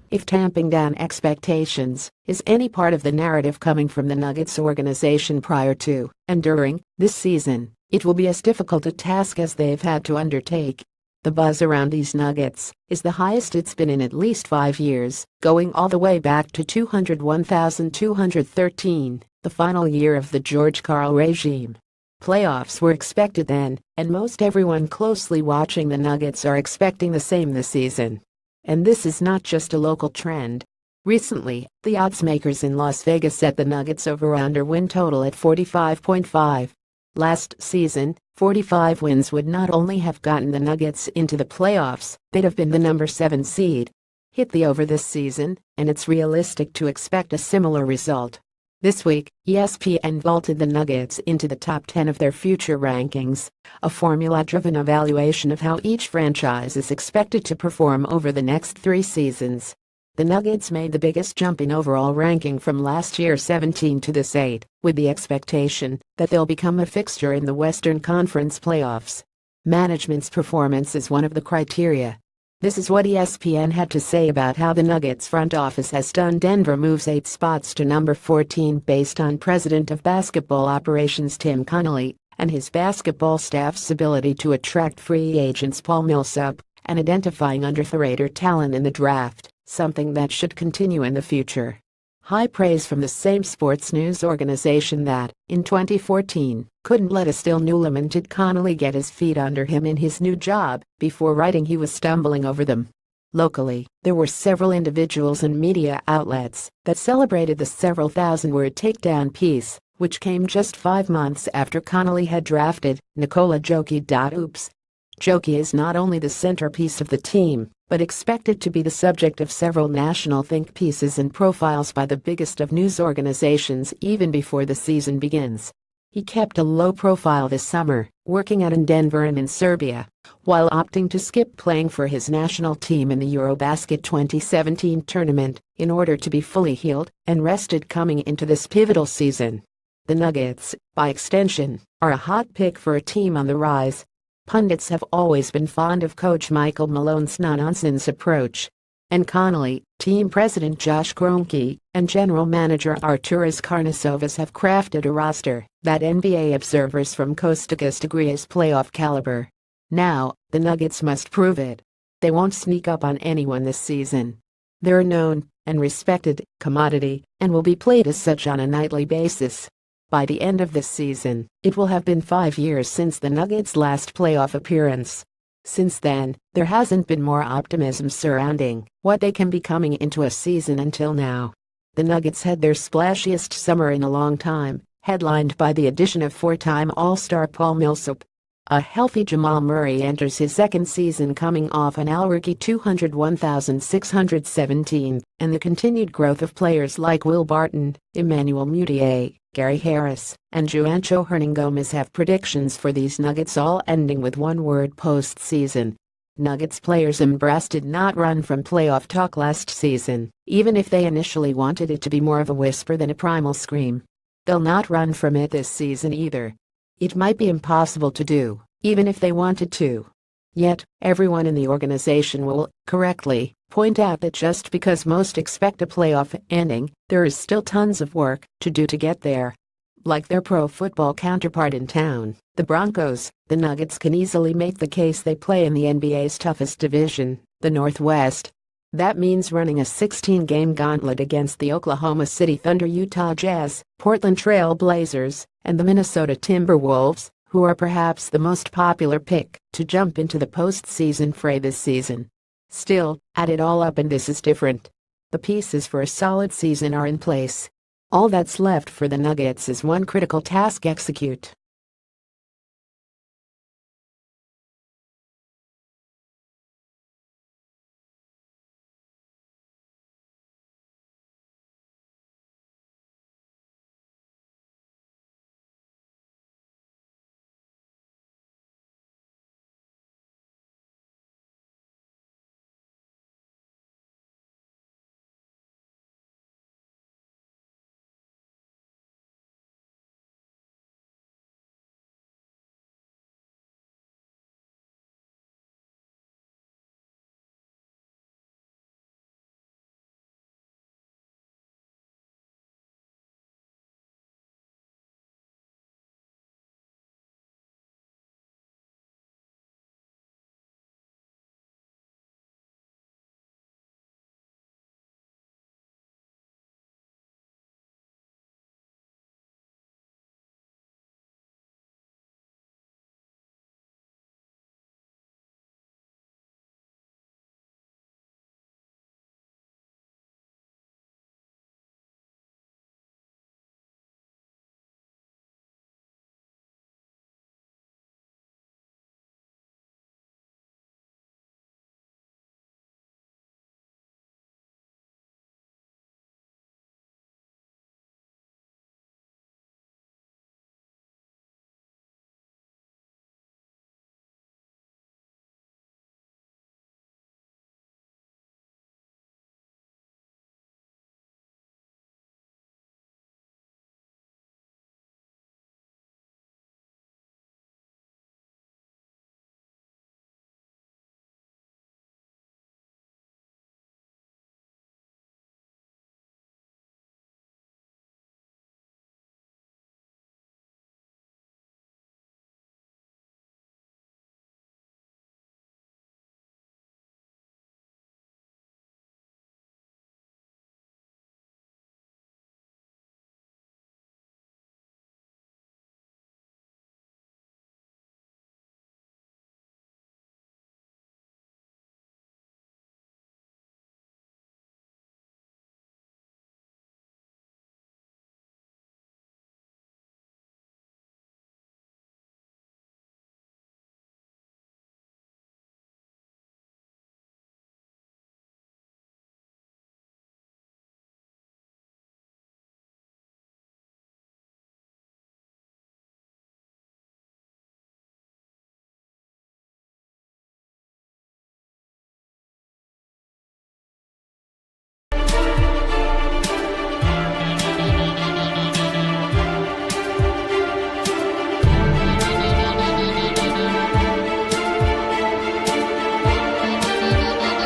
If tamping down expectations is any part of the narrative coming from the Nuggets organization prior to and during this season, it will be as difficult a task as they've had to undertake. The buzz around these Nuggets is the highest it's been in at least 5 years, going all the way back to 201,213, the final year of the George Karl regime. Playoffs were expected then, and most everyone closely watching the Nuggets are expecting the same this season. And this is not just a local trend. Recently, the oddsmakers in Las Vegas set the Nuggets over-under win total at 45.5. Last season, 45 wins would not only have gotten the Nuggets into the playoffs, they'd have been the number 7 seed. Hit the over this season, and it's realistic to expect a similar result. This week, ESPN vaulted the Nuggets into the top 10 of their future rankings, a formula-driven evaluation of how each franchise is expected to perform over the next 3 seasons. The Nuggets made the biggest jump in overall ranking from last year's 17 to this 8, with the expectation that they'll become a fixture in the Western Conference playoffs. Management's performance is one of the criteria. This is what ESPN had to say about how the Nuggets front office has done. Denver moves 8 spots to number 14 based on President of Basketball Operations Tim Connolly and his basketball staff's ability to attract free agents Paul Millsap and identifying underrated talent in the draft, something that should continue in the future. High praise from the same sports news organization that, in 2014, couldn't let a still new lamented Connolly get his feet under him in his new job before writing he was stumbling over them. Locally, there were several individuals and media outlets that celebrated the several thousand-word takedown piece, which came just 5 months after Connolly had drafted Nikola Jokic. Oops. Jokic is not only the centerpiece of the team, but expected to be the subject of several national think pieces and profiles by the biggest of news organizations even before the season begins. He kept a low profile this summer, working out in Denver and in Serbia, while opting to skip playing for his national team in the Eurobasket 2017 tournament in order to be fully healed and rested coming into this pivotal season. The Nuggets, by extension, are a hot pick for a team on the rise. Pundits have always been fond of Coach Michael Malone's no-nonsense approach. And Connolly, team president Josh Kroenke, and general manager Arturas Karnisovas have crafted a roster that NBA observers from coast to coast agree is playoff caliber. Now, the Nuggets must prove it. They won't sneak up on anyone this season. They're a known and respected commodity and will be played as such on a nightly basis. By the end of this season, it will have been 5 years since the Nuggets' last playoff appearance. Since then, there hasn't been more optimism surrounding what they can be coming into a season until now. The Nuggets had their splashiest summer in a long time, headlined by the addition of 4-time All-Star Paul Millsap. A healthy Jamal Murray enters his second season coming off an all-rookie 201,617, and the continued growth of players like Will Barton, Emmanuel Mudiay, Gary Harris, and Juancho Hernangomez have predictions for these Nuggets all ending with one word: postseason. Nuggets players did not run from playoff talk last season, even if they initially wanted it to be more of a whisper than a primal scream. They'll not run from it this season either. It might be impossible to do, even if they wanted to. Yet, everyone in the organization will, correctly, point out that just because most expect a playoff ending, there is still tons of work to do to get there. Like their pro football counterpart in town, the Broncos, the Nuggets can easily make the case they play in the NBA's toughest division, the Northwest. That means running a 16-game gauntlet against the Oklahoma City Thunder, Utah Jazz, Portland Trail Blazers, and the Minnesota Timberwolves, who are perhaps the most popular pick to jump into the postseason fray this season. Still, add it all up and this is different. The pieces for a solid season are in place. All that's left for the Nuggets is one critical task: execute.